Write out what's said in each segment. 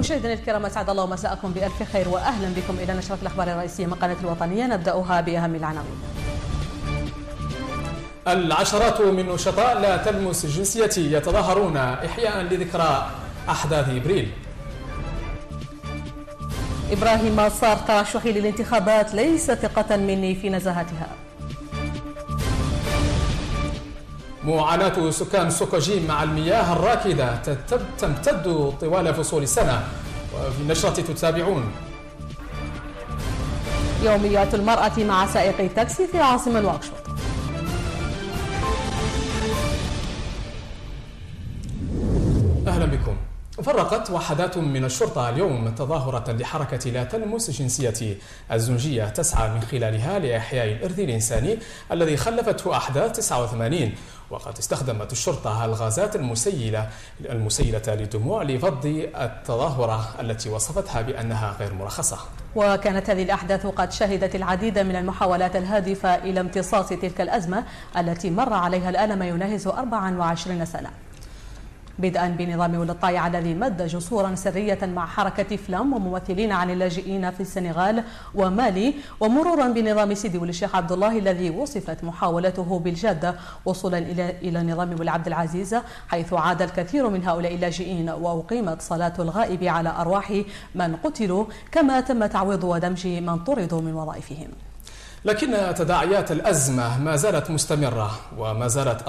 مشاهدينا الكرام، اسعد الله مساءكم بألف خير واهلا بكم الى نشرة الاخبار الرئيسية من قناة الوطنية. نبداها باهم العناوين. العشرات من نشطاء لا تلمس الجنسية يتظاهرون إحياء لذكرى أحداث إبريل. إبراهيم صار ترشحي للانتخابات ليس ثقة مني في نزاهتها. معاناة سكان سوكوجيم مع المياه الراكدة تمتد طوال فصول السنة، وفي النشرة تتابعون. يوميات المرأة مع سائق التاكسي في عاصمة نواكشوط. أهلا بكم. فرقت وحدات من الشرطة اليوم تظاهرة لحركة لا تلمس جنسية الزنجية تسعى من خلالها لإحياء الإرث الإنساني الذي خلفته أحداث 89، وقد استخدمت الشرطة الغازات المسيلة للدموع لفض التظاهرة التي وصفتها بأنها غير مرخصة. وكانت هذه الأحداث قد شهدت العديد من المحاولات الهادفة إلى امتصاص تلك الأزمة التي مر عليها الآن ما يناهز 24 سنة، بدءا بنظام ولد الطايع الذي مد جسورا سرية مع حركة فلام وممثلين عن اللاجئين في السنغال ومالي، ومرورا بنظام سيدي ولي الشيخ عبد الله الذي وصفت محاولته بالجادة، وصولا إلى نظام ولي عبد العزيز حيث عاد الكثير من هؤلاء اللاجئين وأقيمت صلاة الغائب على أرواح من قتلوا، كما تم تعويض ودمج من طردوا من وظائفهم. لكن تداعيات الأزمة ما زالت مستمرة، وما زالت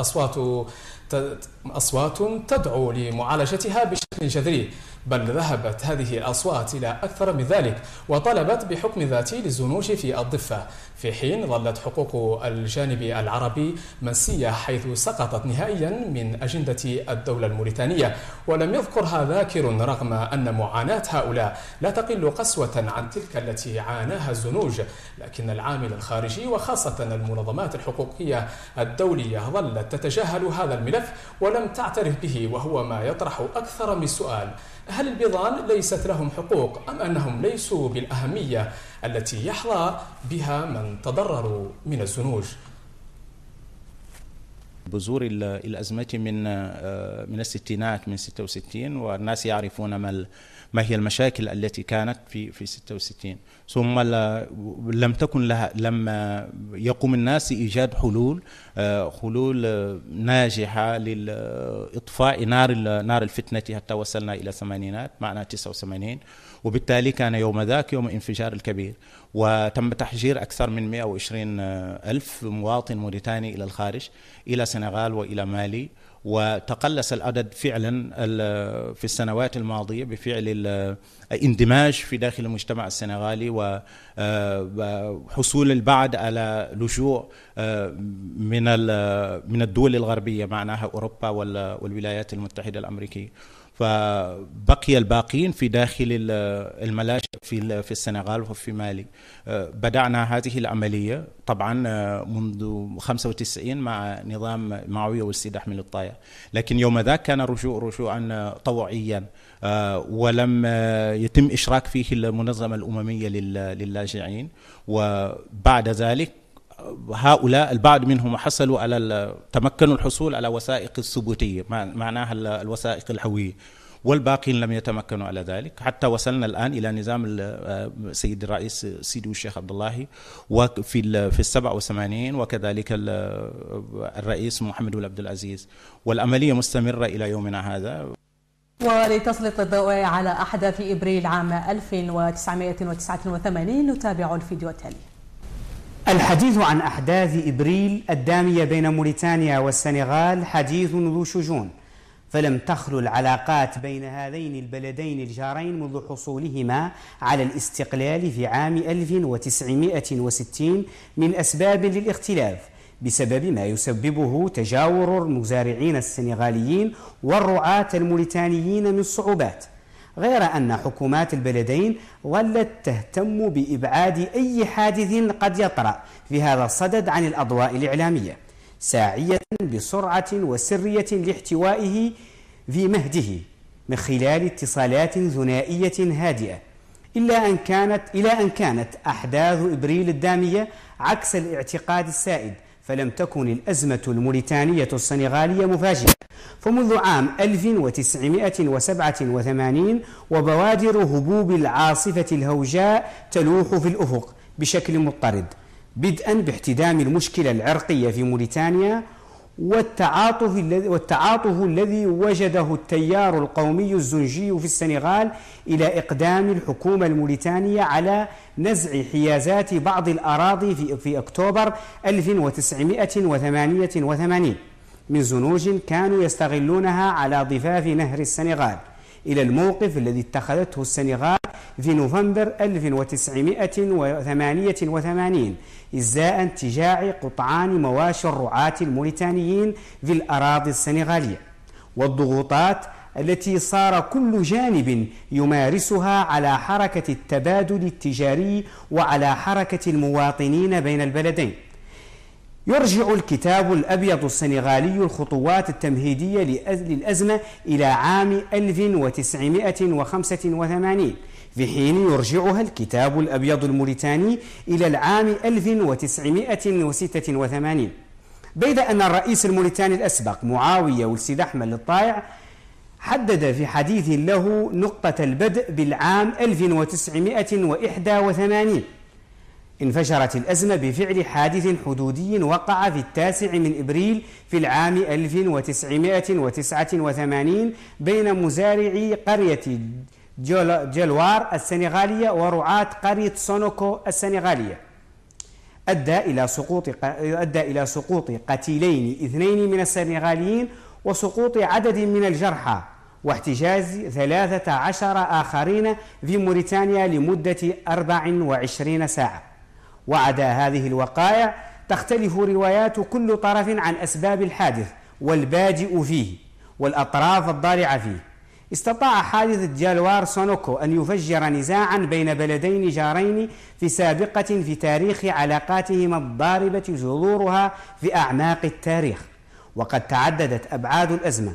أصوات تدعو لمعالجتها بشكل جذري، بل ذهبت هذه الأصوات إلى أكثر من ذلك وطلبت بحكم ذاتي للزنوج في الضفة، في حين ظلت حقوق الجانب العربي منسية حيث سقطت نهائيا من أجندة الدولة الموريتانية. ولم يذكرها ذاكر رغم أن معاناة هؤلاء لا تقل قسوة عن تلك التي عاناها الزنوج، لكن العامل الخارجي وخاصة المنظمات الحقوقية الدولية ظلت تتجاهل هذا الملف ولم تعترف به، وهو ما يطرح أكثر من سؤال: هل البيضان ليست لهم حقوق أم أنهم ليسوا بالأهمية التي يحظى بها من تضرروا من الزنوج؟ بذور الأزمة من الستينات، من 66، والناس يعرفون ما هي المشاكل التي كانت في 66، ثم لم يقوم الناس إيجاد حلول ناجحة لإطفاء نار الفتنة حتى وصلنا إلى الثمانينات معنا 89، وبالتالي كان يوم ذاك يوم انفجار الكبير، وتم تحجير أكثر من 120 ألف مواطن موريتاني إلى الخارج، إلى السنغال وإلى مالي، وتقلص العدد فعلا في السنوات الماضية بفعل الاندماج في داخل المجتمع السنغالي، وحصول البعض على لجوء من الدول الغربية معناها أوروبا والولايات المتحدة الأمريكية. فبقي الباقين في داخل الملاجئ في السنغال وفي مالي. بدأنا هذه العملية طبعا منذ 95 مع نظام معاوية والسيد أحمد الطايع، لكن يوم ذاك كان رجوعا طوعيا، ولم يتم إشراك فيه المنظمة الأممية للاجئين. وبعد ذلك هؤلاء البعض منهم حصلوا على تمكنوا الحصول على وثائق الثبوتية معناها الوثائق الهوية، والباقين لم يتمكنوا على ذلك، حتى وصلنا الآن إلى نظام السيد الرئيس سيدي والشيخ عبد الله في 87، وكذلك الرئيس محمد بن عبد العزيز، والعملية مستمرة إلى يومنا هذا. ولتسلط الضوء على أحداث إبريل عام 1989 نتابع الفيديو التالي. الحديث عن أحداث إبريل الدامية بين موريتانيا والسنغال حديث ذو شجون، فلم تخلو العلاقات بين هذين البلدين الجارين منذ حصولهما على الاستقلال في عام 1960 من أسباب للاختلاف، بسبب ما يسببه تجاور المزارعين السنغاليين والرعاة الموريتانيين من صعوبات، غير أن حكومات البلدين ظلت تهتم بإبعاد أي حادث قد يطرأ في هذا الصدد عن الأضواء الإعلامية، ساعية بسرعة وسرية لاحتوائه في مهده من خلال اتصالات ثنائية هادئة، إلى أن كانت أحداث إبريل الدامية عكس الاعتقاد السائد، فلم تكن الأزمة الموريتانية السنغالية مفاجئة، فمنذ عام 1987 وبوادر هبوب العاصفة الهوجاء تلوح في الأفق بشكل مضطرد، بدءا باحتدام المشكلة العرقية في موريتانيا والتعاطف الذي وجده التيار القومي الزنجي في السنغال إلى إقدام الحكومة الموريتانية على نزع حيازات بعض الأراضي في أكتوبر 1988 من زنوج كانوا يستغلونها على ضفاف نهر السنغال، إلى الموقف الذي اتخذته السنغال في نوفمبر 1988 إزاء انتجاع قطعان مواشي الرعاة الموريتانيين في الأراضي السنغالية، والضغوطات التي صار كل جانب يمارسها على حركة التبادل التجاري وعلى حركة المواطنين بين البلدين. يرجع الكتاب الأبيض السنغالي الخطوات التمهيدية للأزمة إلى عام 1985، في حين يرجعها الكتاب الأبيض الموريتاني إلى العام 1986، بيد أن الرئيس الموريتاني الأسبق معاوية ولد سيد أحمد للطايع حدد في حديث له نقطة البدء بالعام 1981. انفجرت الأزمة بفعل حادث حدودي وقع في 9 أبريل في العام 1989 بين مزارعي قرية جلوار السنغالية ورعاة قرية سونوكو السنغالية، أدى إلى سقوط قتيلين 2 من السنغاليين وسقوط عدد من الجرحى واحتجاز 13 آخرين في موريتانيا لمدة 24 ساعة. وعدا هذه الوقائع تختلف روايات كل طرف عن أسباب الحادث والبادئ فيه والأطراف الضالعة فيه. استطاع حادث جالوار سونوكو أن يفجر نزاعا بين بلدين جارين في سابقة في تاريخ علاقاتهما الضاربة جذورها في أعماق التاريخ، وقد تعددت أبعاد الأزمة: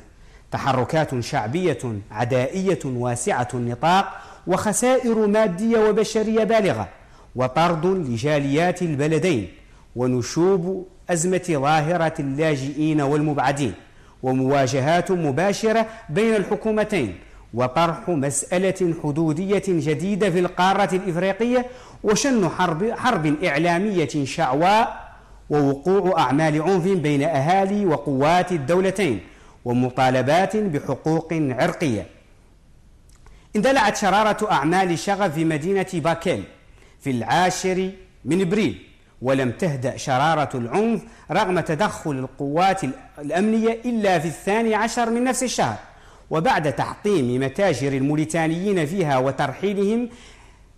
تحركات شعبية عدائية واسعة النطاق، وخسائر مادية وبشرية بالغة، وطرد لجاليات البلدين، ونشوب أزمة ظاهرة اللاجئين والمبعدين، ومواجهات مباشرة بين الحكومتين، وطرح مسألة حدودية جديدة في القارة الإفريقية، وشن حرب إعلامية شعواء، ووقوع أعمال عنف بين أهالي وقوات الدولتين، ومطالبات بحقوق عرقية. اندلعت شرارة أعمال شغب في مدينة باكيل في 10 أبريل، ولم تهدأ شرارة العنف رغم تدخل القوات الأمنية إلا في 12 من نفس الشهر، وبعد تحطيم متاجر الموريتانيين فيها وترحيلهم.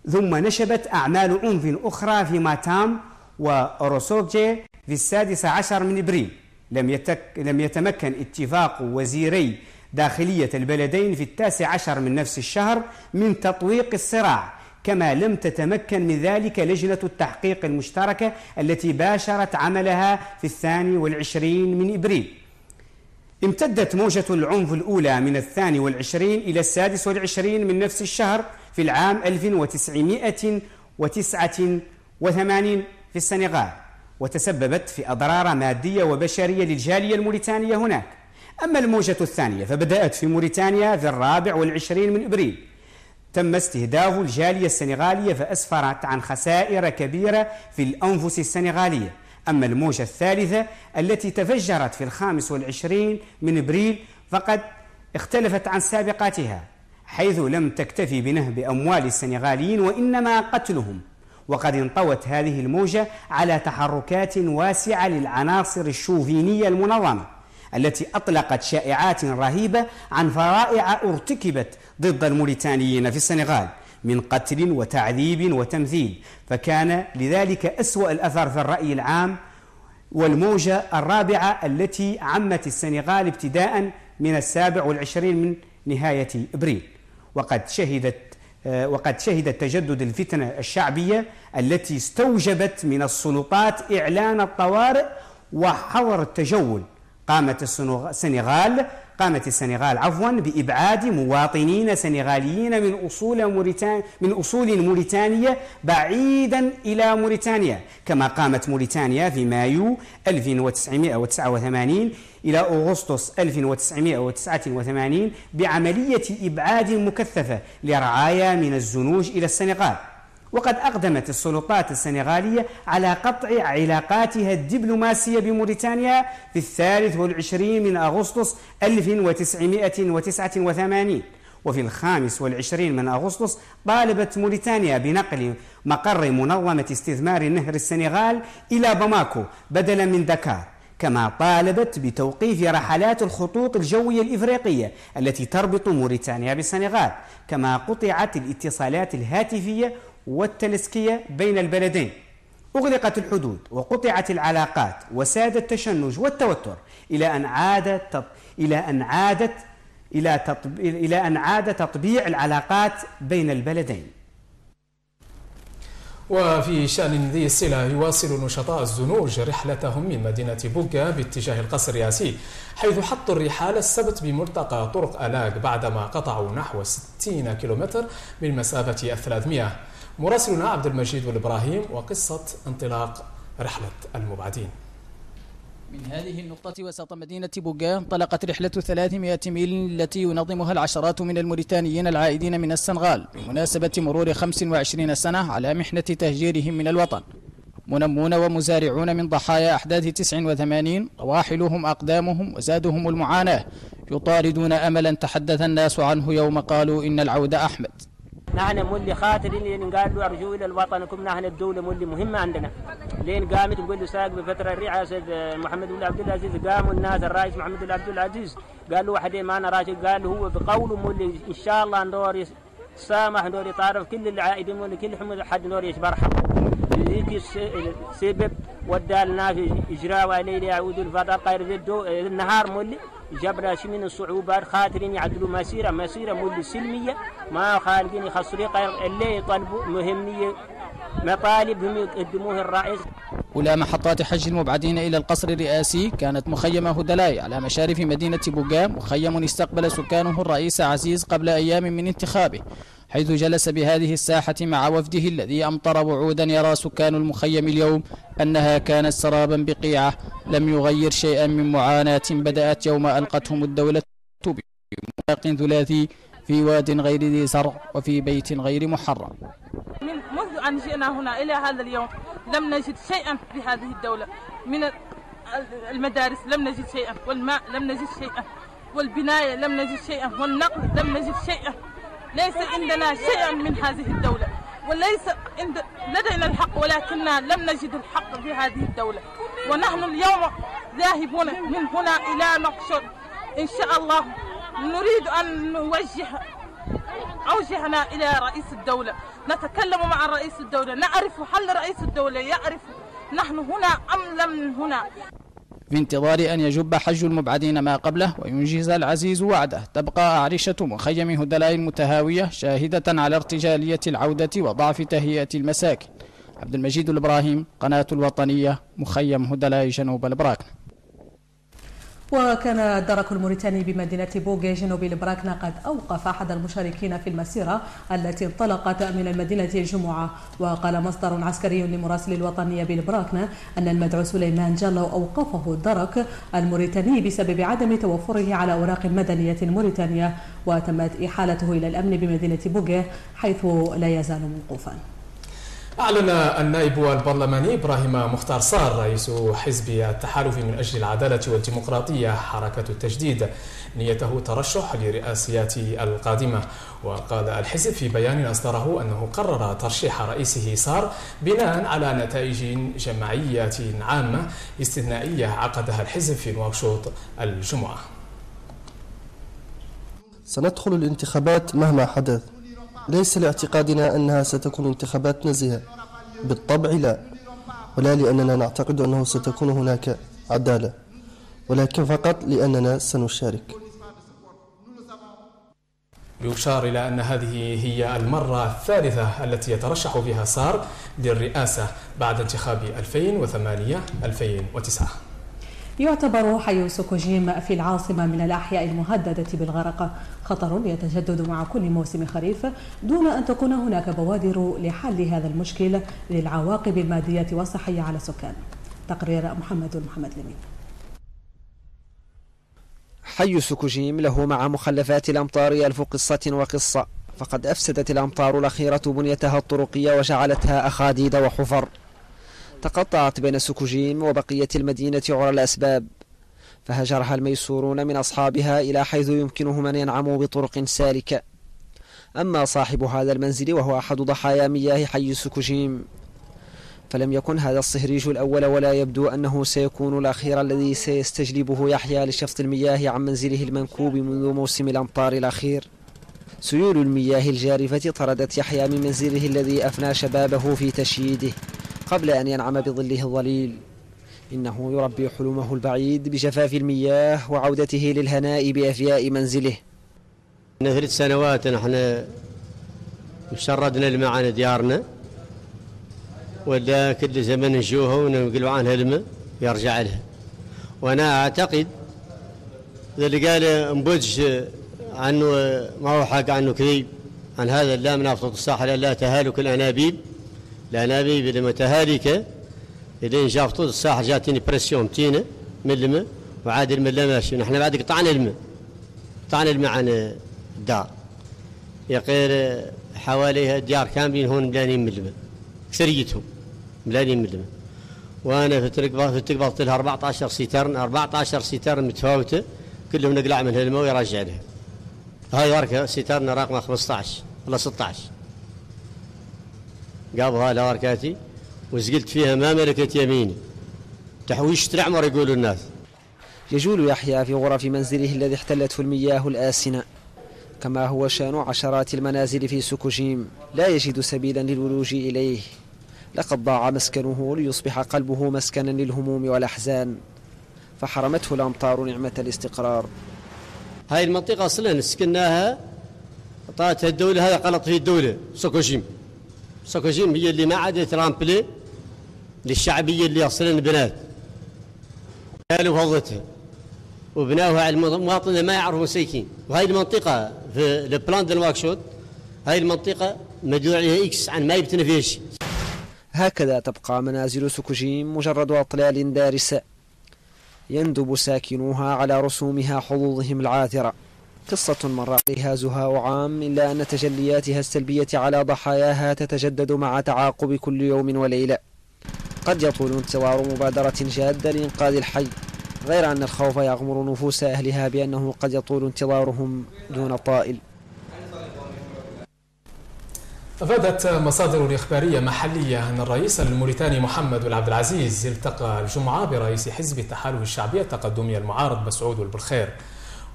ثم نشبت أعمال عنف أخرى في ماتام وأوروسوجي في 16 من أبريل. لم يتمكن اتفاق وزيري داخلية البلدين في 19 من نفس الشهر من تطويق الصراع، كما لم تتمكن من ذلك لجنة التحقيق المشتركة التي باشرت عملها في 22 من أبريل. امتدت موجة العنف الأولى من 22 إلى 26 من نفس الشهر في العام 1989 في السنغال، وتسببت في أضرار مادية وبشرية للجالية الموريتانية هناك. أما الموجة الثانية فبدأت في موريتانيا في 24 من أبريل، تم استهداف الجالية السنغالية فأسفرت عن خسائر كبيرة في الأنفس السنغالية. أما الموجة الثالثة التي تفجرت في 25 من أبريل فقد اختلفت عن سابقاتها، حيث لم تكتفي بنهب أموال السنغاليين وإنما قتلهم، وقد انطوت هذه الموجة على تحركات واسعة للعناصر الشوفينية المنظمة التي أطلقت شائعات رهيبة عن فظائع ارتكبت ضد الموريتانيين في السنغال من قتل وتعذيب وتمثيل، فكان لذلك أسوأ الأثر في الرأي العام. والموجة الرابعة التي عمت السنغال ابتداء من 27 من نهاية أبريل، وقد شهدت تجدد الفتنة الشعبية التي استوجبت من السلطات إعلان الطوارئ وحظر التجول. قامت السنغال قامت السنغال بإبعاد مواطنين سنغاليين من أصول موريتانية بعيدا إلى موريتانيا، كما قامت موريتانيا في مايو 1989 إلى أغسطس 1989 بعملية إبعاد مكثفة لرعايا من الزنوج إلى السنغال. وقد أقدمت السلطات السنغالية على قطع علاقاتها الدبلوماسية بموريتانيا في 23 من أغسطس 1989، وفي 25 من أغسطس طالبت موريتانيا بنقل مقر منظمة استثمار نهر السنغال إلى باماكو بدلا من دكار، كما طالبت بتوقيف رحلات الخطوط الجوية الإفريقية التي تربط موريتانيا بالسنغال، كما قطعت الاتصالات الهاتفية والتلسكية بين البلدين. أغلقت الحدود وقطعت العلاقات وساد التشنج والتوتر إلى أن عاد تطبيع العلاقات بين البلدين. وفي شأن ذي الصلة يواصل نشطاء الزنوج رحلتهم من مدينة بوغا باتجاه القصر الرئاسي، حيث حطوا الرحال السبت بملتقى طرق ألاق بعدما قطعوا نحو 60 كيلومتر من مسافة 300. مراسلنا عبد المجيد والإبراهيم وقصة انطلاق رحلة المبعدين. من هذه النقطة وسط مدينة بوغا انطلقت رحلة 300 ميل التي ينظمها العشرات من الموريتانيين العائدين من السنغال بمناسبة مرور 25 سنة على محنة تهجيرهم من الوطن. منمون ومزارعون من ضحايا أحداث 89 رواحلهم أقدامهم وزادهم المعاناة يطاردون أملا تحدث الناس عنه يوم قالوا إن العود أحمد. نحن مولي خاطرين قال له ارجو الى الوطن، كم نحن الدوله مولي مهمه عندنا. لين قامت نقول له ساق بفتره الرئاسه محمد بن عبد العزيز، قاموا الناس الرئيس محمد بن عبد العزيز قال له واحد ما انا راشد، قال له هو بقوله مولي ان شاء الله ندور سامح ندور يطارف كل العائدين مولي كل حمد حد ندور يشبر حقه. ذيك السبب ودى لنا في اجراء وليل يعود الفضل قير النهار مولي جبنا شي من الصعوبات، خاطرين يعدلوا مسيره مولي سلميه، ما خالقين يخسروا غير اللي يطلبوا مهميه مطالبهم يقدموها الرئيس. أولى محطات حج المبعدين إلى القصر الرئاسي كانت مخيم هدلاي على مشارف مدينة بوغا، مخيم استقبل سكانه الرئيس عزيز قبل أيام من انتخابه، حيث جلس بهذه الساحة مع وفده الذي أمطر وعودا يرى سكان المخيم اليوم أنها كانت سرابا بقيعة لم يغير شيئا من معاناة بدأت يوم ألقتهم الدولة بمناق ثلاثي في واد غير ذي زرع وفي بيت غير محرم. منذ أن جئنا هنا إلى هذا اليوم لم نجد شيئا في هذه الدولة، من المدارس لم نجد شيئا، والماء لم نجد شيئا، والبناية لم نجد شيئا، والنقل لم نجد شيئا. ليس عندنا شيئا من هذه الدولة، وليس لدينا الحق، ولكننا لم نجد الحق في هذه الدولة. ونحن اليوم ذاهبون من هنا إلى نقشون إن شاء الله. نريد أن أوجهنا إلى رئيس الدولة، نتكلم مع رئيس الدولة، نعرف هل رئيس الدولة يعرف نحن هنا أم لم هنا. في انتظار أن يجب حج المبعدين ما قبله وينجز العزيز وعده، تبقى أعرشة مخيم هدلاي المتهاوية شاهدة على ارتجالية العودة وضعف تهيئة المساكن. عبد المجيد الإبراهيم، قناة الوطنية، مخيم هدلاي جنوب البراكنة. وكان الدرك الموريتاني بمدينة بوغا جنوب البراكنة قد أوقف أحد المشاركين في المسيرة التي انطلقت من المدينة الجمعة. وقال مصدر عسكري لمراسل الوطنية بالبراكنة أن المدعو سليمان جالو أوقفه الدرك الموريتاني بسبب عدم توفره على أوراق مدنية موريتانية، وتمت إحالته إلى الأمن بمدينة بوغا حيث لا يزال موقوفا. أعلن النائب البرلماني إبراهيم مختار صار رئيس حزب التحالف من أجل العدالة والديمقراطية حركة التجديد نيته ترشح لرئاسيات القادمة. وقال الحزب في بيان أصدره أنه قرر ترشيح رئيسه صار بناء على نتائج جمعية عامة استثنائية عقدها الحزب في نواكشوط الجمعة. سندخل الانتخابات مهما حدث، ليس لاعتقادنا أنها ستكون انتخابات نزيهة، بالطبع لا، ولا لأننا نعتقد أنه ستكون هناك عدالة، ولكن فقط لأننا سنشارك. يشار إلى أن هذه هي المرة الثالثة التي يترشح فيها صار للرئاسة بعد انتخاب 2008-2009. يعتبر حي سوكوجيم في العاصمة من الأحياء المهددة بالغرق، خطر يتجدد مع كل موسم خريف دون أن تكون هناك بوادر لحل هذا المشكل للعواقب المادية والصحية على السكان. تقرير محمد لمين. حي سوكوجيم له مع مخلفات الأمطار ألف قصة وقصة، فقد أفسدت الأمطار الأخيرة بنيتها الطرقية وجعلتها أخاديد وحفر، تقطعت بين سوكوجيم وبقية المدينة عرى الأسباب، فهجرها الميسورون من أصحابها إلى حيث يمكنهم أن ينعموا بطرق سالكة. أما صاحب هذا المنزل وهو أحد ضحايا مياه حي سوكوجيم، فلم يكن هذا الصهريج الأول ولا يبدو أنه سيكون الأخير الذي سيستجلبه يحيى لشفط المياه عن منزله المنكوب منذ موسم الأمطار الأخير. سيول المياه الجارفة طردت يحيى من منزله الذي أفنى شبابه في تشييده قبل أن ينعم بظله الظليل. إنه يربي حلمه البعيد بجفاف المياه وعودته للهناء بأفياء منزله. 3 سنوات نحن شردنا الماء عن ديارنا، ولا كل زمن نشوفه ونقلوا عنها الماء يرجع لها. وأنا أعتقد اللي قال مبوج عنه ما هو حق عنه كذب عن هذا، لا من أفضل الساحل لا تهالك الأنابيب لما تهالك إذا شافطوا الساحل جاتني بريسيون تينا من الماء وعاد الماء لا ماشي. نحن بعد قطعنا الماء عن الدار، يقير حواليها ديار كاملين هون ملانين من الماء، أكثريتهم ملانين من الماء. وأنا في تقبضت لها 14 سيترن متفاوتة كلهم نقلع منها الماء ويرجع لها. هاي وركة سيترن رقم 15 ولا 16 قابها لوركاتي وزقلت فيها ما ملكت يميني، تحويش العمر يقولوا الناس. يجول يحيى في غرف منزله الذي احتلته المياه الآسنة، كما هو شأن عشرات المنازل في سوكوجيم، لا يجد سبيلا للولوج إليه. لقد ضاع مسكنه ليصبح قلبه مسكنا للهموم والأحزان، فحرمته الأمطار نعمة الاستقرار. هاي المنطقة أصلا سكناها طاعتها الدولة، هذا غلط في الدولة. سوكوجيم هي اللي ما عادت رامبلي للشعبية اللي أصلا بنات قالوا فضتها وبناوها على المواطنين ما يعرفوا مسيكين. وهي المنطقة في البلان دو الواكشوت، هاي المنطقة مدور عليها إكس عن ما يبتنى فيها شيء. هكذا تبقى منازل سوكوجيم مجرد أطلال دارسة يندب ساكنوها على رسومها حظوظهم العاثرة، قصة مر عليها زهاء عام، إلا أن تجلياتها السلبية على ضحاياها تتجدد مع تعاقب كل يوم وليلة. قد يطول انتظار مبادرة جادة لإنقاذ الحي، غير أن الخوف يغمر نفوس أهلها بأنه قد يطول انتظارهم دون طائل. أفادت مصادر إخبارية محلية أن الرئيس الموريتاني محمد عبد العزيز التقى الجمعة برئيس حزب التحالف الشعبي التقدمي المعارض مسعود البلخير.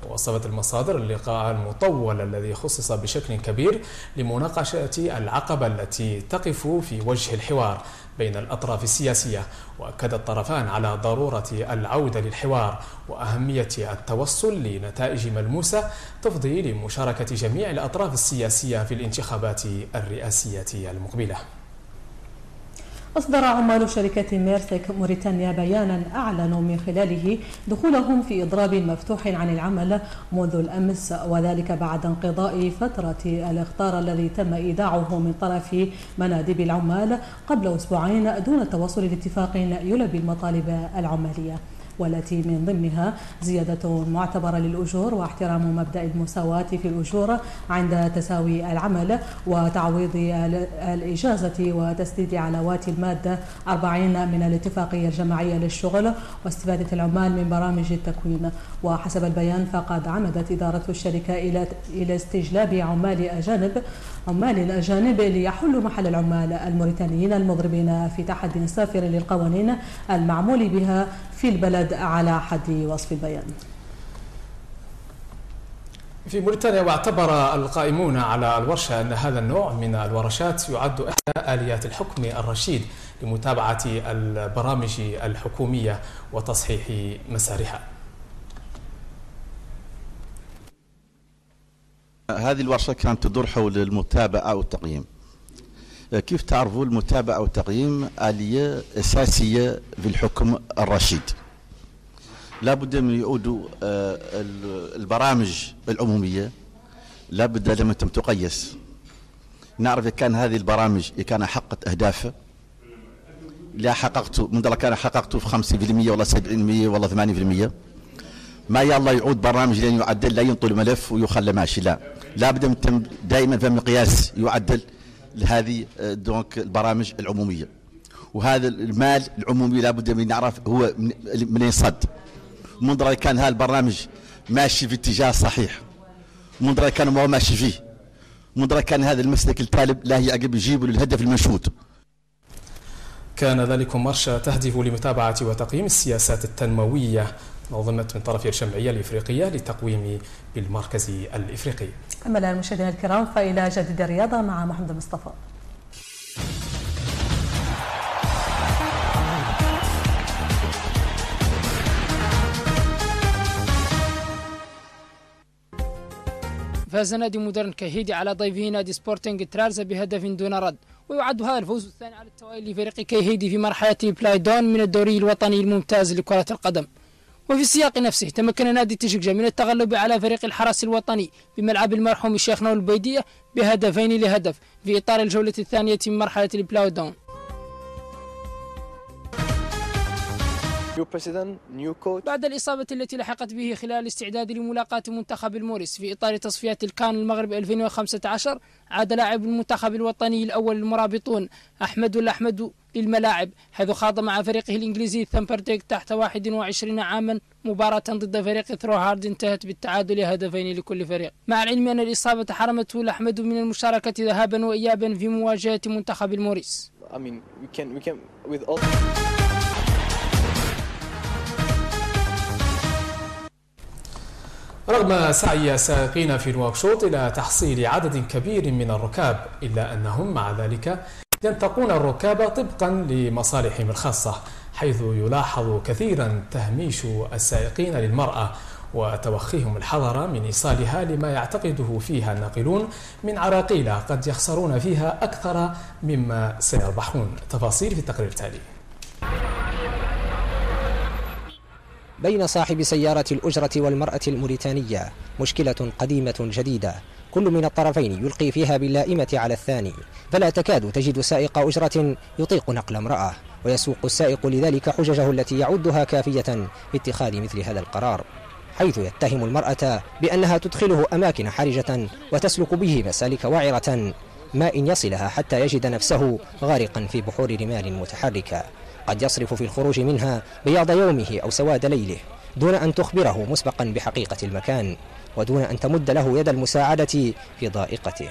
ووصفت المصادر اللقاء المطول الذي خصص بشكل كبير لمناقشة العقبة التي تقف في وجه الحوار بين الأطراف السياسية، وأكد الطرفان على ضرورة العودة للحوار وأهمية التوصل لنتائج ملموسة تفضي لمشاركة جميع الأطراف السياسية في الانتخابات الرئاسية المقبلة. أصدر عمال شركة ميرسك موريتانيا بيانا أعلنوا من خلاله دخولهم في إضراب مفتوح عن العمل منذ الأمس، وذلك بعد انقضاء فترة الإخطار الذي تم إيداعه من طرف مناديب العمال قبل أسبوعين دون التوصل لاتفاق يلبي المطالب العمالية، والتي من ضمنها زيادة معتبرة للأجور واحترام مبدأ المساواة في الأجور عند تساوي العمل وتعويض الإجازة وتسديد علاوات المادة 40 من الاتفاقية الجماعية للشغل واستفادة العمال من برامج التكوين. وحسب البيان فقد عمدت إدارة الشركة إلى استجلاب عمال أجانب ليحلوا محل العمال الموريتانيين المضربين في تحدي سافر للقوانين المعمول بها في البلد على حد وصف البيان. في موريتانيا، واعتبر القائمون على الورشة أن هذا النوع من الورشات يعد إحدى آليات الحكم الرشيد لمتابعة البرامج الحكومية وتصحيح مسارها. هذه الورشة كانت تدور حول المتابعة والتقييم. كيف تعرفوا المتابعة والتقييم آلية أساسية في الحكم الرشيد، لابد من يعودوا البرامج العمومية لابد لما تقيس نعرف إذا كان هذه البرامج كان حققت أهدافها لا حققته من كان حققته في 50% ولا 70% ولا 80%. ما يلا يعود برنامج لين يعدل لا ينطل ملف ويخلى ماشي لا بد من دائما فهم مقياس يعدل لهذه دونك البرامج العمومية. وهذا المال العمومي لا بد من نعرف هو من يصد منظر كان هذا البرنامج ماشي في اتجاه صحيح منظر كان ما هو ماشي فيه منظر كان هذا المسلك التالب لا يعقب يجيبه للهدف المنشود. كان ذلك مرشا تهدف لمتابعة وتقييم السياسات التنموية نظمت من طرف الجمعية الإفريقية للتقويم بالمركز الإفريقي. أما الآن مشاهدينا الكرام فإلى جديد الرياضة مع محمد مصطفى. فاز نادي مودرن كاهيدي على ضيفه نادي سبورتنج ترارزا بهدف دون رد، ويعد هذا الفوز الثاني على التوالي لفريق كاهيدي في مرحلة بلايدون من الدوري الوطني الممتاز لكرة القدم. وفي السياق نفسه تمكن نادي تشكجة من التغلب على فريق الحرس الوطني بملعب المرحوم الشيخ نور البيدية بهدفين لهدف في إطار الجولة الثانية من مرحلة بلايدون. بعد الإصابة التي لحقت به خلال الاستعداد لملاقاة منتخب الموريس في إطار تصفيات الكان المغرب 2015 عاد لاعب المنتخب الوطني الأول المرابطون أحمد للملاعب، حيث خاض مع فريقه الإنجليزي ثمبرديك تحت 21 عاما مباراة ضد فريق ثرو هارد انتهت بالتعادل هدفين لكل فريق، مع العلم أن الإصابة حرمته الأحمد من المشاركة ذهابا وإيابا في مواجهة منتخب الموريس. رغم سعي سائقين في نواكشوط إلى تحصيل عدد كبير من الركاب إلا أنهم مع ذلك ينتقون الركاب طبقا لمصالحهم الخاصة، حيث يلاحظ كثيرا تهميش السائقين للمرأة وتوخيهم الحذر من إيصالها لما يعتقده فيها الناقلون من عراقيل قد يخسرون فيها أكثر مما سيربحون. تفاصيل في التقرير التالي. بين صاحب سيارة الأجرة والمرأة الموريتانية مشكلة قديمة جديدة، كل من الطرفين يلقي فيها باللائمة على الثاني، فلا تكاد تجد سائق أجرة يطيق نقل امرأة، ويسوق السائق لذلك حججه التي يعدها كافية في اتخاذ مثل هذا القرار، حيث يتهم المرأة بأنها تدخله أماكن حرجة وتسلك به مسالك وعرة ما إن يصلها حتى يجد نفسه غارقا في بحور رمال متحركة، قد يصرف في الخروج منها بياض يومه أو سواد ليله دون أن تخبره مسبقا بحقيقة المكان ودون أن تمد له يد المساعدة في ضائقته،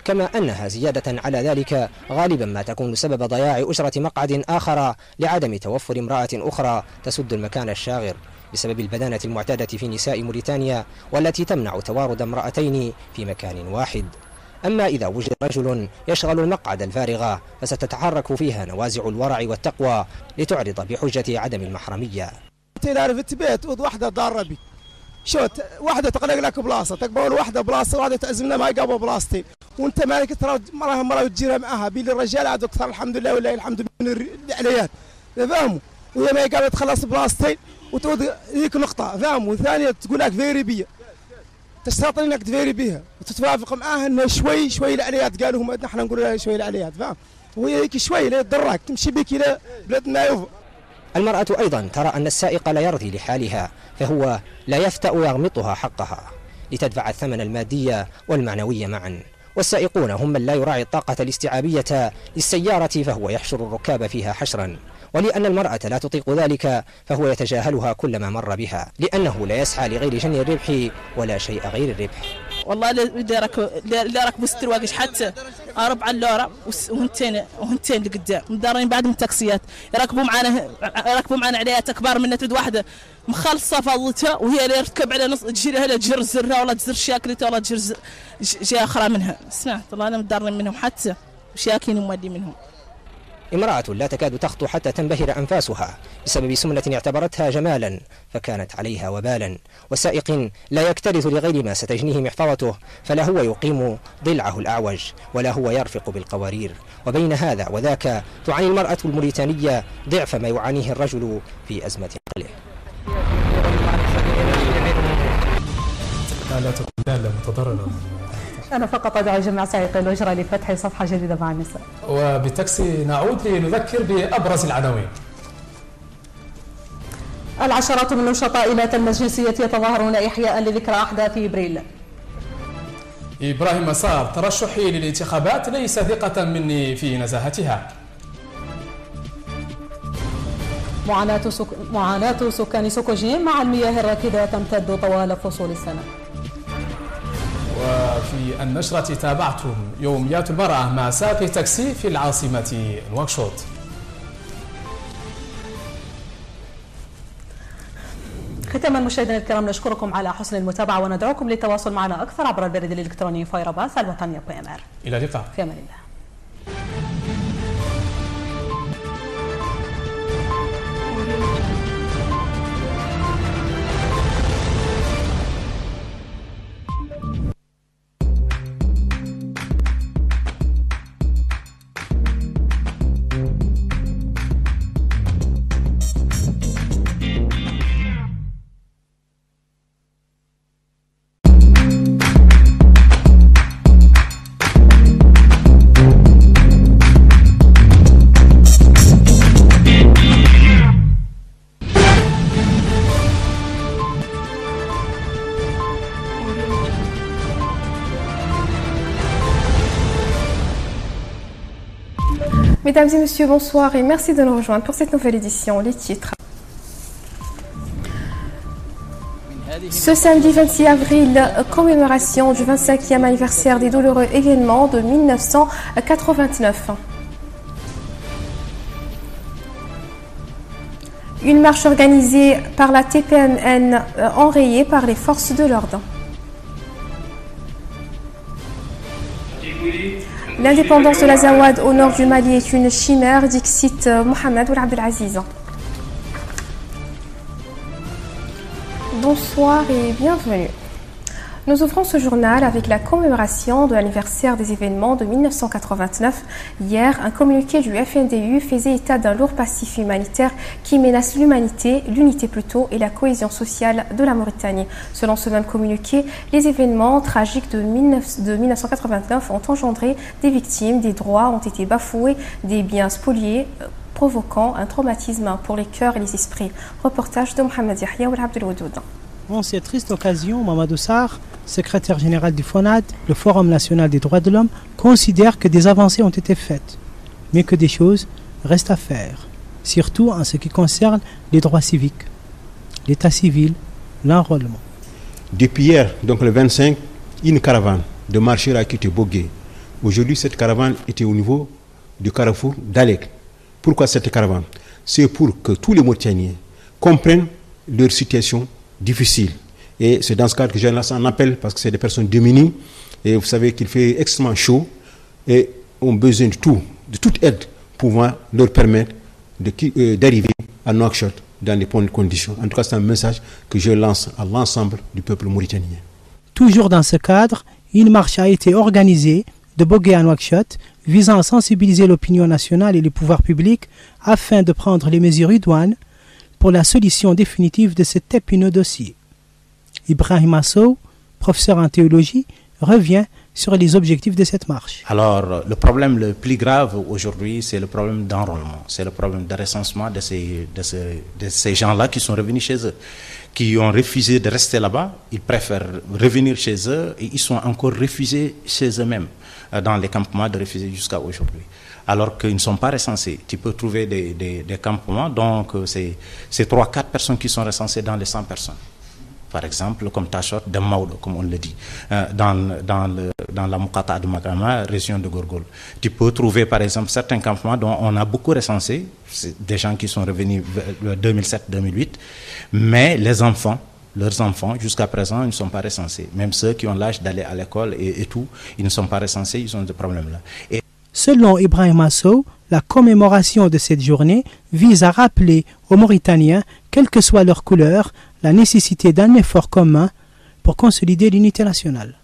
كما أنها زيادة على ذلك غالبا ما تكون سبب ضياع أجرة مقعد آخر لعدم توفر امرأة أخرى تسد المكان الشاغر بسبب البدانة المعتادة في نساء موريتانيا والتي تمنع توارد امرأتين في مكان واحد. أما إذا وجد رجل يشغل المقعد الفارغ فستتحرك فيها نوازع الورع والتقوى لتعرض بحجة عدم المحرمية. تعرف البيت واحدة ضارة بي شوت واحدة تقلق لك بلاصة تقبل واحدة بلاصة واحدة تعزمنا ما يقابل بلاصتين وانت مالك ترى مرة وتجيرها معها بين الرجال عاد اكثر الحمد لله والله الحمد من العليات فاهموا وهي ما يقابل تخلص بلاصتين وتود ذيك نقطة فاهموا وثانية تقول لك فيري بيا تستطيع انك تفيري بها وتتوافق معاها انها شوي العليات قالوا هم نحن نقول لها شوي العليات فاهم وهي هيك شوي لا تضرك تمشي بك الى بلاد ما يوفى. المرأة أيضا ترى أن السائق لا يرضي لحالها فهو لا يفتأ يغمطها حقها لتدفع الثمن المادي والمعنوي معا، والسائقون هم من لا يراعي الطاقة الاستيعابية للسيارة فهو يحشر الركاب فيها حشرا، ولأن المرأة لا تطيق ذلك فهو يتجاهلها كلما مر بها لأنه لا يسعى لغير جني الربح ولا شيء غير الربح. والله اللي ركبوا ست رواقش حتى أربعة اللورة وهنتين لقدام مدارين بعد من التاكسيات يركبوا معنا عليات أكبر من تريد واحدة مخلصة فضلتها وهي اللي يركب على نص تجري هلا تجر زرها ولا تزر شاكلتها ولا تجر شيء أخرى منها. سمعت والله أنا مدارين منهم حتى وشاكين ومادي منهم. امرأة لا تكاد تخطو حتى تنبهر أنفاسها بسبب سمنة اعتبرتها جمالا فكانت عليها وبالا، وسائق لا يكترث لغير ما ستجنيه محفظته فلا هو يقيم ضلعه الأعوج ولا هو يرفق بالقوارير، وبين هذا وذاك تعاني المرأة الموريتانية ضعف ما يعانيه الرجل في أزمة نقله. أتمنى لا تكون دالة متضررة. أنا فقط أدعو جميع سائقي الأجرة لفتح صفحة جديدة مع النساء. وبالتاكسي نعود لنذكر بأبرز العناوين. العشرات من نشطاء إلى المجلسية يتظاهرون إحياء لذكرى أحداث إبريل. إبراهيم مسار: ترشحي للانتخابات ليس ثقة مني في نزاهتها. معاناة سكان سوكوجيم مع المياه الراكدة تمتد طوال فصول السنة. وفي النشرة تابعتم يوميات المرأة مع سائق تاكسي في العاصمة نواكشوط. ختاما مشاهدينا الكرام، نشكركم على حسن المتابعة وندعوكم للتواصل معنا أكثر عبر البريد الإلكتروني فيروباس الوطنية PMR. إلى اللقاء. في أمان الله. Mesdames et messieurs, bonsoir et merci de nous rejoindre pour cette nouvelle édition. Les titres. Ce samedi 26 avril, commémoration du 25e anniversaire des douloureux événements de 1989. Une marche organisée par la TPMN enrayée par les forces de l'ordre. L'indépendance de l'Azawad au nord du Mali est une chimère, dixit Mohamed Ould Abdelaziz. Bonsoir et bienvenue. Nous ouvrons ce journal avec la commémoration de l'anniversaire des événements de 1989. Hier, un communiqué du FNDU faisait état d'un lourd passif humanitaire qui menace l'unité plutôt et la cohésion sociale de la Mauritanie. Selon ce même communiqué, les événements tragiques de 1989 ont engendré des victimes, des droits ont été bafoués, des biens spoliés, provoquant un traumatisme pour les cœurs et les esprits. Reportage de Mohamed Yahya Ould Abdelwadoud. En cette triste occasion, Mamadou Sarr, secrétaire général du FONAD, le Forum national des droits de l'homme, considère que des avancées ont été faites, mais que des choses restent à faire, surtout en ce qui concerne les droits civiques, l'état civil, l'enrôlement. Depuis hier, donc le 25, une caravane de marcheurs a quitté Bogué. Aujourd'hui, cette caravane était au niveau du carrefour d'Alek. Pourquoi cette caravane? C'est pour que tous les Mauritaniens comprennent leur situation difficile. Et c'est dans ce cadre que je lance un appel parce que c'est des personnes démunies et vous savez qu'il fait extrêmement chaud et ont besoin de toute aide pouvant leur permettre d'arriver à Nouakchott dans les bonnes conditions. En tout cas, c'est un message que je lance à l'ensemble du peuple mauritanien. Toujours dans ce cadre, une marche a été organisée de Bogué à Nouakchott visant à sensibiliser l'opinion nationale et les pouvoirs publics afin de prendre les mesures idoines pour la solution définitive de cet épineux dossier. Ibrahim Assou, professeur en théologie, revient sur les objectifs de cette marche. Alors, le problème le plus grave aujourd'hui, c'est le problème d'enrôlement, c'est le problème de recensement de ces gens-là qui sont revenus chez eux, qui ont refusé de rester là-bas, ils préfèrent revenir chez eux et ils sont encore refusés chez eux-mêmes, dans les campements de réfugiés jusqu'à aujourd'hui. Alors qu'ils ne sont pas recensés. Tu peux trouver des campements, donc c'est 3-4 personnes qui sont recensées dans les 100 personnes. Par exemple, comme Tachot de Maodo, comme on le dit, dans la Moukata de Magama, région de Gorgol. Tu peux trouver, par exemple, certains campements dont on a beaucoup recensé, des gens qui sont revenus 2007-2008, mais leurs enfants, jusqu'à présent, ils ne sont pas recensés. Même ceux qui ont l'âge d'aller à l'école et tout, ils ne sont pas recensés, ils ont des problèmes-là. Selon Ibrahim Assou, la commémoration de cette journée vise à rappeler aux Mauritaniens, quelle que soit leur couleur, la nécessité d'un effort commun pour consolider l'unité nationale.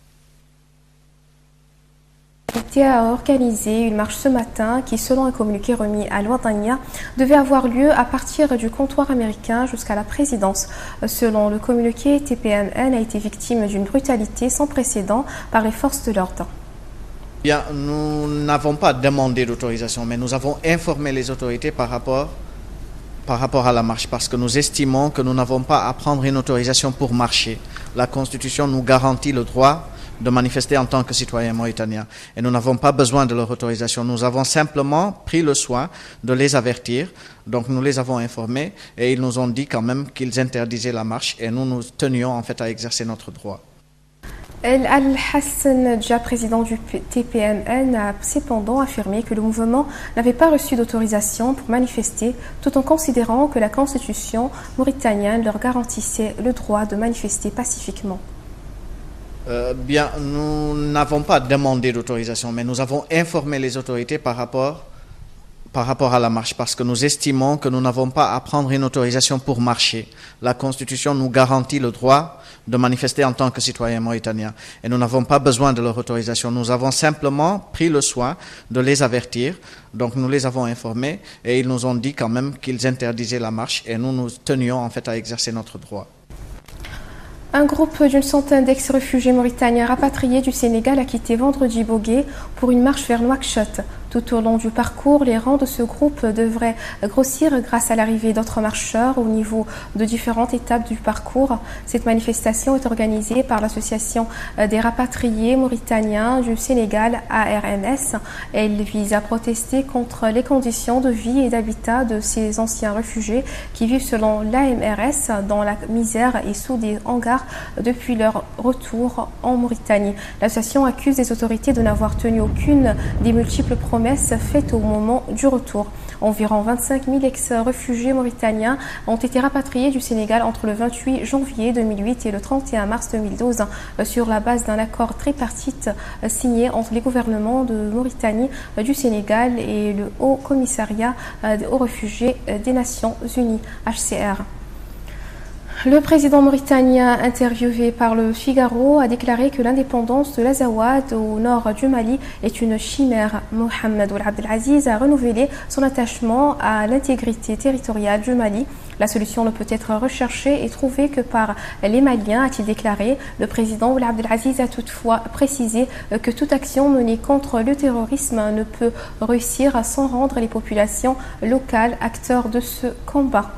a organisé une marche ce matin qui, selon un communiqué remis à Al-Wataniya, devait avoir lieu à partir du comptoir américain jusqu'à la présidence. Selon le communiqué, TPMN a été victime d'une brutalité sans précédent par les forces de l'ordre. Bien, nous n'avons pas demandé d'autorisation, mais nous avons informé les autorités par rapport à la marche, parce que nous estimons que nous n'avons pas à prendre une autorisation pour marcher. La Constitution nous garantit le droit de manifester en tant que citoyens mauritaniens. Et nous n'avons pas besoin de leur autorisation. Nous avons simplement pris le soin de les avertir. Donc nous les avons informés et ils nous ont dit quand même qu'ils interdisaient la marche et nous tenions en fait à exercer notre droit. El Al-Hassan, déjà président du TPMN, a cependant affirmé que le mouvement n'avait pas reçu d'autorisation pour manifester, tout en considérant que la Constitution mauritanienne leur garantissait le droit de manifester pacifiquement. Bien, nous n'avons pas demandé d'autorisation, mais nous avons informé les autorités par rapport à la marche, parce que nous estimons que nous n'avons pas à prendre une autorisation pour marcher. La Constitution nous garantit le droit de manifester en tant que citoyens mauritaniens. Et nous n'avons pas besoin de leur autorisation. Nous avons simplement pris le soin de les avertir. Donc nous les avons informés et ils nous ont dit quand même qu'ils interdisaient la marche et nous tenions en fait à exercer notre droit. Un groupe d'une centaine d'ex-réfugiés mauritaniens rapatriés du Sénégal a quitté vendredi Bogué pour une marche vers Nouakchott. Tout au long du parcours, les rangs de ce groupe devraient grossir grâce à l'arrivée d'autres marcheurs au niveau de différentes étapes du parcours. Cette manifestation est organisée par l'Association des rapatriés mauritaniens du Sénégal, ARMS. Elle vise à protester contre les conditions de vie et d'habitat de ces anciens réfugiés qui vivent selon l'AMRS dans la misère et sous des hangars depuis leur retour en Mauritanie. L'association accuse les autorités de n'avoir tenu aucune des multiples promesses faites au moment du retour. Environ 25 000 ex-réfugiés mauritaniens ont été rapatriés du Sénégal entre le 28 janvier 2008 et le 31 mars 2012 sur la base d'un accord tripartite signé entre les gouvernements de Mauritanie, du Sénégal et le Haut Commissariat aux réfugiés des Nations Unies, HCR. Le président mauritanien interviewé par le Figaro a déclaré que l'indépendance de l'Azawad au nord du Mali est une chimère. Mohamed Ould Abdelaziz a renouvelé son attachement à l'intégrité territoriale du Mali. La solution ne peut être recherchée et trouvée que par les Maliens, a-t-il déclaré. Le président Ould Abdelaziz a toutefois précisé que toute action menée contre le terrorisme ne peut réussir sans rendre les populations locales acteurs de ce combat.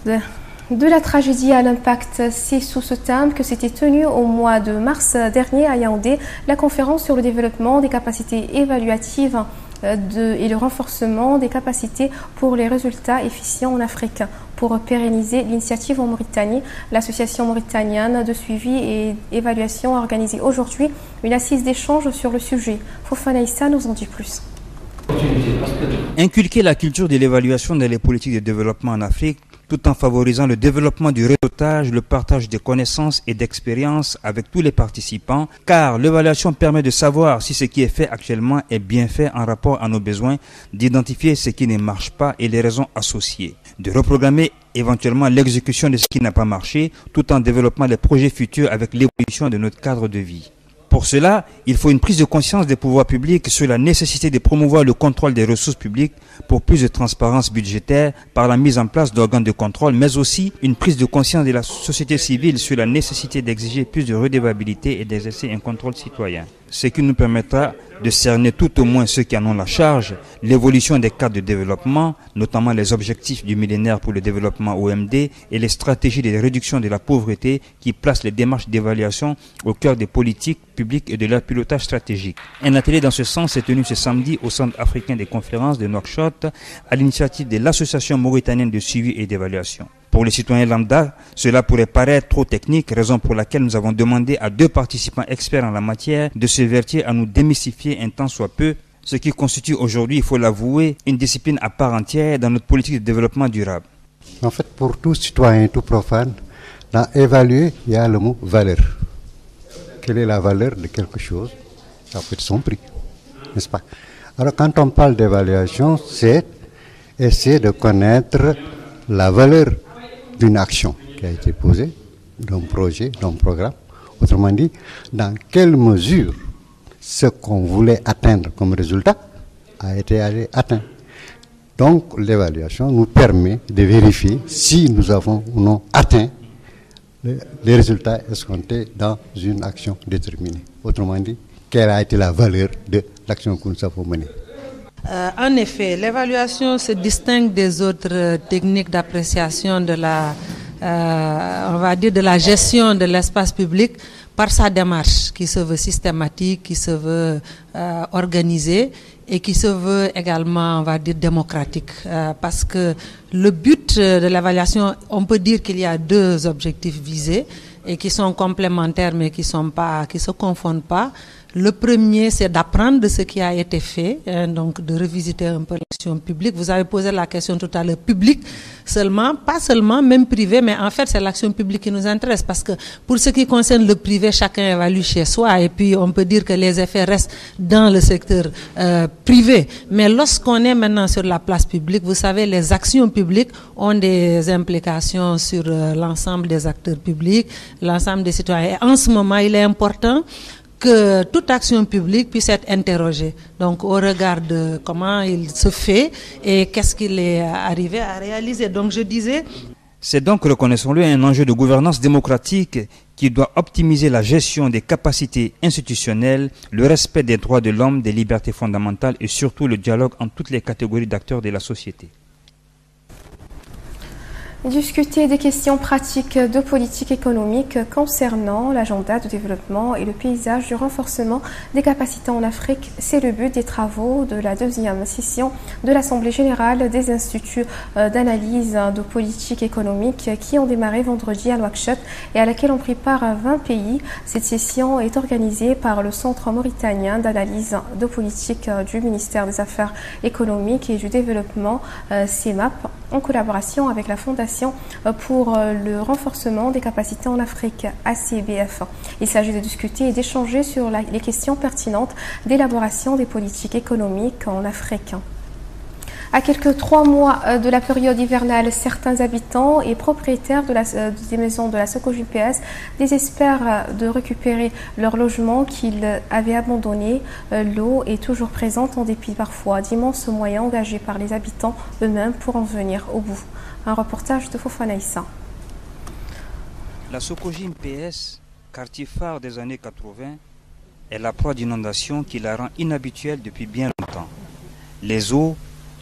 De la tragédie à l'impact, c'est sous ce thème que s'était tenue au mois de mars dernier à Yaoundé la conférence sur le développement des capacités évaluatives et le renforcement des capacités pour les résultats efficients en Afrique. Pour pérenniser l'initiative en Mauritanie, l'association mauritanienne de suivi et évaluation a organisé aujourd'hui une assise d'échange sur le sujet. Fofana Issa nous en dit plus. Inculquer la culture de l'évaluation dans les politiques de développement en Afrique, tout en favorisant le développement du réseautage, le partage des connaissances et d'expériences avec tous les participants, car l'évaluation permet de savoir si ce qui est fait actuellement est bien fait en rapport à nos besoins, d'identifier ce qui ne marche pas et les raisons associées, de reprogrammer éventuellement l'exécution de ce qui n'a pas marché, tout en développant les projets futurs avec l'évolution de notre cadre de vie. Pour cela, il faut une prise de conscience des pouvoirs publics sur la nécessité de promouvoir le contrôle des ressources publiques pour plus de transparence budgétaire par la mise en place d'organes de contrôle, mais aussi une prise de conscience de la société civile sur la nécessité d'exiger plus de redevabilité et d'exercer un contrôle citoyen. Ce qui nous permettra de cerner tout au moins ceux qui en ont la charge, l'évolution des cadres de développement, notamment les objectifs du millénaire pour le développement OMD et les stratégies de réduction de la pauvreté qui placent les démarches d'évaluation au cœur des politiques publiques et de leur pilotage stratégique. Un atelier dans ce sens s'est tenu ce samedi au Centre africain des conférences de Nouakchott à l'initiative de l'Association mauritanienne de suivi et d'évaluation. Pour les citoyens lambda, cela pourrait paraître trop technique, raison pour laquelle nous avons demandé à 2 participants experts en la matière de se vertir à nous démystifier un tant soit peu ce qui constitue aujourd'hui, il faut l'avouer, une discipline à part entière dans notre politique de développement durable. En fait, pour tout citoyen, tout profane, dans évaluer, il y a le mot valeur. Quelle est la valeur de quelque chose? Ça peut être son prix, n'est-ce pas? Alors quand on parle d'évaluation, c'est essayer de connaître la valeur d'une action qui a été posée, d'un projet, d'un programme. Autrement dit, dans quelle mesure ce qu'on voulait atteindre comme résultat a été atteint. Donc l'évaluation nous permet de vérifier si nous avons ou non atteint les résultats escomptés dans une action déterminée. Autrement dit, quelle a été la valeur de l'action que nous avons menée. En effet, l'évaluation se distingue des autres techniques d'appréciation de la, on va dire, de la gestion de l'espace public par sa démarche qui se veut systématique, qui se veut organisée et qui se veut également, on va dire, démocratique. Parce que le but de l'évaluation, on peut dire qu'il y a deux objectifs visés et qui sont complémentaires mais qui se confondent pas. Le premier, c'est d'apprendre de ce qui a été fait, donc de revisiter un peu l'action publique. Vous avez posé la question tout à l'heure, public seulement, pas seulement, même privé, mais en fait, c'est l'action publique qui nous intéresse parce que pour ce qui concerne le privé, chacun évalue chez soi et puis on peut dire que les effets restent dans le secteur privé. Mais lorsqu'on est maintenant sur la place publique, vous savez, les actions publiques ont des implications sur l'ensemble des acteurs publics, l'ensemble des citoyens. Et en ce moment, il est important que toute action publique puisse être interrogée, donc au regard de comment il se fait et qu'est-ce qu'il est arrivé à réaliser. Donc je disais... C'est donc, reconnaissons-le, un enjeu de gouvernance démocratique qui doit optimiser la gestion des capacités institutionnelles, le respect des droits de l'homme, des libertés fondamentales et surtout le dialogue entre toutes les catégories d'acteurs de la société. Discuter des questions pratiques de politique économique concernant l'agenda de développement et le paysage du renforcement des capacités en Afrique, c'est le but des travaux de la deuxième session de l'Assemblée générale des instituts d'analyse de politique économique qui ont démarré vendredi à Nouakchott et à laquelle ont pris part 20 pays. Cette session est organisée par le Centre mauritanien d'analyse de politique du ministère des Affaires économiques et du développement, CEMAP, en collaboration avec la Fondation pour le renforcement des capacités en Afrique, ACBF. Il s'agit de discuter et d'échanger sur les questions pertinentes d'élaboration des politiques économiques en Afrique. À quelques 3 mois de la période hivernale, certains habitants et propriétaires des maisons de la Socogim PS désespèrent de récupérer leur logement qu'ils avaient abandonné. L'eau est toujours présente en dépit parfois d'immenses moyens engagés par les habitants eux-mêmes pour en venir au bout. Un reportage de Fofana Issa. La Socogim PS, quartier phare des années 80, est la proie d'inondations qui la rend inhabituelle depuis bien longtemps. Les eaux,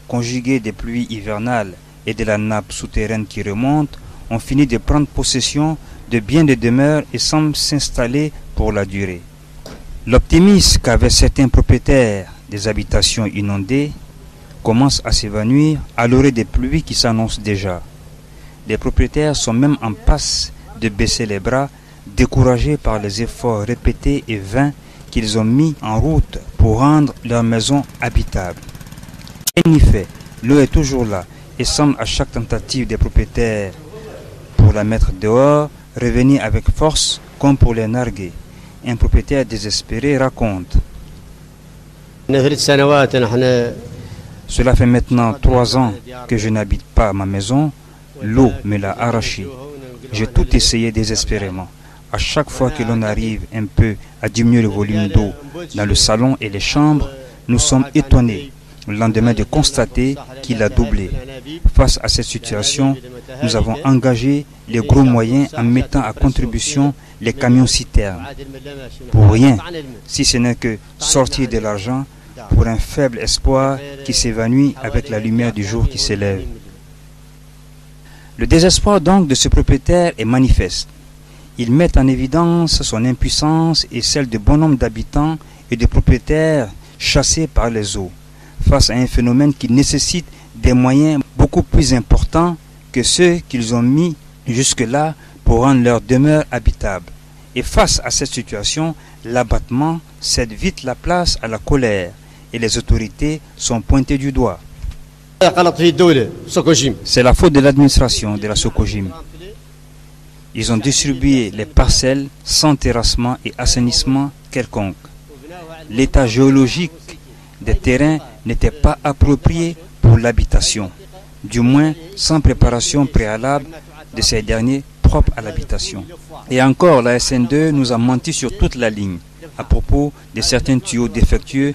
conjuguées des pluies hivernales et de la nappe souterraine qui remonte, ont fini de prendre possession de bien des demeures et semblent s'installer pour la durée. L'optimisme qu'avaient certains propriétaires des habitations inondées commence à s'évanouir à l'orée des pluies qui s'annoncent déjà. Les propriétaires sont même en passe de baisser les bras, découragés par les efforts répétés et vains qu'ils ont mis en route pour rendre leur maison habitable. En effet, l'eau est toujours là et semble à chaque tentative des propriétaires pour la mettre dehors revenir avec force comme pour les narguer. Un propriétaire désespéré raconte: Cela fait maintenant 3 ans que je n'habite pas ma maison, l'eau me l'a arraché. J'ai tout essayé désespérément. À chaque fois que l'on arrive un peu à diminuer le volume d'eau dans le salon et les chambres, nous sommes étonnés le lendemain de constater qu'il a doublé. Face à cette situation, nous avons engagé les gros moyens en mettant à contribution les camions-citernes. Pour rien, si ce n'est que sortir de l'argent pour un faible espoir qui s'évanouit avec la lumière du jour qui s'élève. Le désespoir donc de ce propriétaire est manifeste. Il met en évidence son impuissance et celle de bon nombre d'habitants et de propriétaires chassés par les eaux, face à un phénomène qui nécessite des moyens beaucoup plus importants que ceux qu'ils ont mis jusque-là pour rendre leur demeure habitable. Et face à cette situation, l'abattement cède vite la place à la colère et les autorités sont pointées du doigt. C'est la faute de l'administration de la Socogim. Ils ont distribué les parcelles sans terrassement et assainissement quelconque. L'état géologique des terrains n'était pas approprié pour l'habitation, du moins sans préparation préalable de ces derniers propres à l'habitation. Et encore, la SN2 nous a menti sur toute la ligne, à propos de certains tuyaux défectueux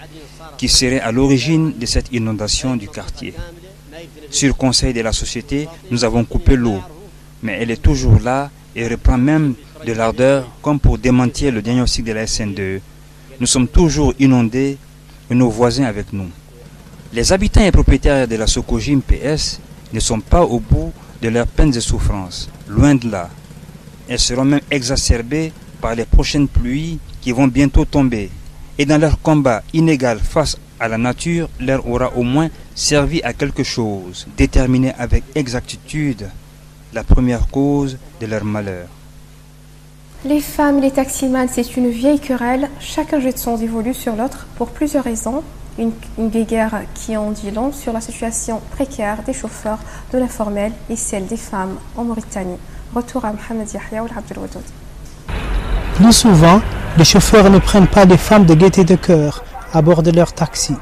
qui seraient à l'origine de cette inondation du quartier. Sur conseil de la société, nous avons coupé l'eau, mais elle est toujours là et reprend même de l'ardeur comme pour démentir le diagnostic de la SN2. Nous sommes toujours inondés et nos voisins avec nous. Les habitants et propriétaires de la Sokojim PS ne sont pas au bout de leurs peines et souffrances, loin de là. Elles seront même exacerbées par les prochaines pluies qui vont bientôt tomber. Et dans leur combat inégal face à la nature, leur aura au moins servi à quelque chose, déterminer avec exactitude la première cause de leur malheur. Les femmes et les taximans, c'est une vieille querelle. Chacun jette son dévolu sur l'autre pour plusieurs raisons. Une guéguerre qui en dit long sur la situation précaire des chauffeurs de l'informel et celle des femmes en Mauritanie. Retour à Mohamed Yahya ou Abdel Wadoud. Plus souvent, les chauffeurs ne prennent pas les femmes de gaieté de cœur à bord de leur taxi.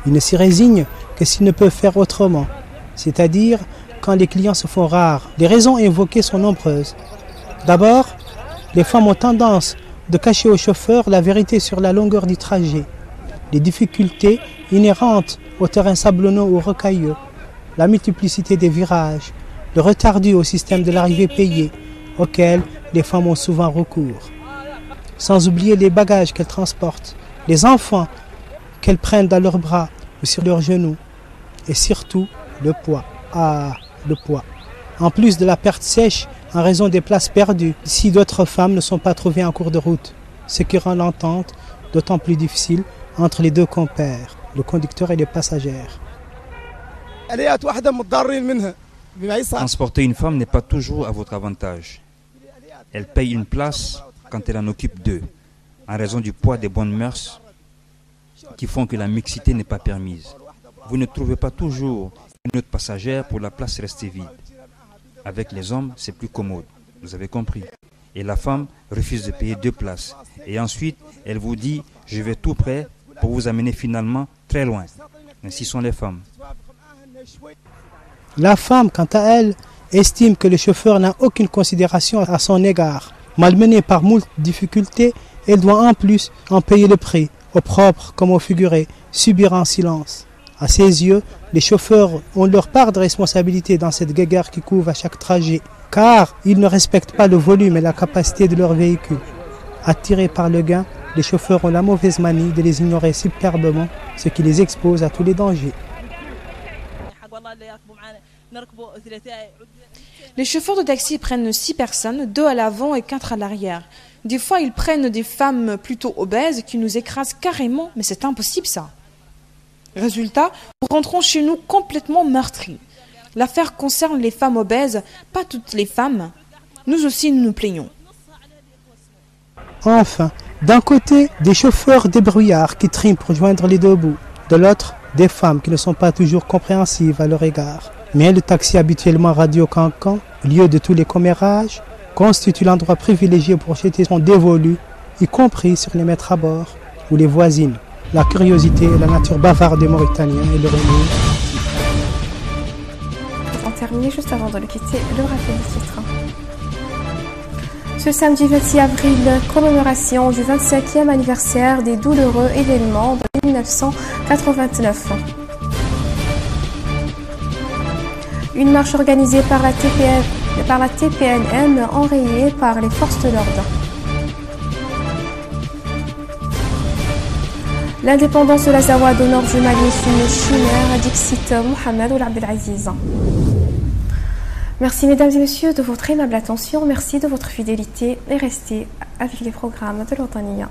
Ils ne s'y résignent que s'ils ne peuvent faire autrement, c'est-à-dire quand les clients se font rares. Les raisons évoquées sont nombreuses. D'abord, les femmes ont tendance de cacher aux chauffeurs la vérité sur la longueur du trajet, les difficultés inhérentes au terrain sablonneux ou rocailleux, la multiplicité des virages, le retard dû au système de l'arrivée payée, auquel les femmes ont souvent recours. Sans oublier les bagages qu'elles transportent, les enfants qu'elles prennent dans leurs bras ou sur leurs genoux, et surtout le poids. Ah, le poids. En plus de la perte sèche en raison des places perdues, si d'autres femmes ne sont pas trouvées en cours de route, ce qui rend l'entente d'autant plus difficile entre les deux compères, le conducteur et les passagères. Transporter une femme n'est pas toujours à votre avantage. Elle paye une place quand elle en occupe deux, en raison du poids des bonnes mœurs qui font que la mixité n'est pas permise. Vous ne trouvez pas toujours une autre passagère pour la place rester vide. Avec les hommes, c'est plus commode, vous avez compris. Et la femme refuse de payer deux places. Et ensuite, elle vous dit « je vais tout près » pour vous amener finalement très loin. Ainsi sont les femmes. La femme, quant à elle, estime que le chauffeur n'a aucune considération à son égard. Malmenée par moult difficultés, elle doit en plus en payer le prix, au propre comme au figuré, subir en silence. À ses yeux, les chauffeurs ont leur part de responsabilité dans cette guéguerre qui couvre à chaque trajet, car ils ne respectent pas le volume et la capacité de leur véhicule. Attirés par le gain, les chauffeurs ont la mauvaise manie de les ignorer superbement, ce qui les expose à tous les dangers. Les chauffeurs de taxi prennent 6 personnes, 2 à l'avant et 4 à l'arrière. Des fois, ils prennent des femmes plutôt obèses qui nous écrasent carrément, mais c'est impossible ça. Résultat, nous rentrons chez nous complètement meurtris. L'affaire concerne les femmes obèses, pas toutes les femmes. Nous aussi, nous nous plaignons. Enfin, d'un côté, des chauffeurs débrouillards qui triment pour joindre les deux bouts. De l'autre, des femmes qui ne sont pas toujours compréhensives à leur égard. Mais le taxi habituellement Radio Cancan, lieu de tous les commérages, constitue l'endroit privilégié pour jeter son dévolu, y compris sur les maîtres à bord ou les voisines. La curiosité et la nature bavarde des Mauritaniens et leur amour. On termine juste avant de le quitter, le rappel du titre. Ce samedi 26 avril, commémoration du 25e anniversaire des douloureux événements de 1989. Une marche organisée par la TPNM enrayée par les forces de l'ordre. L'indépendance de l'Azawad au nord du Mali est une chimère, Dixit Mohamed Ould Abdelaziz. Merci mesdames et messieurs de votre aimable attention, merci de votre fidélité et restez avec les programmes de l'Otania.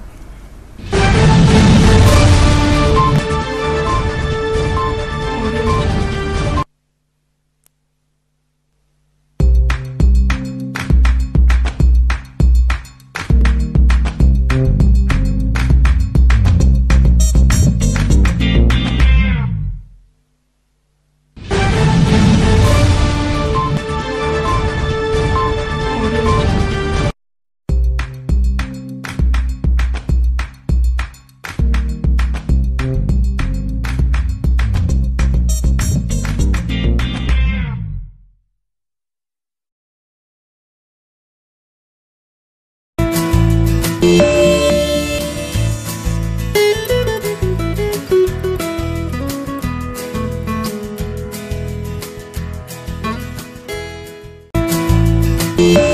Afrique.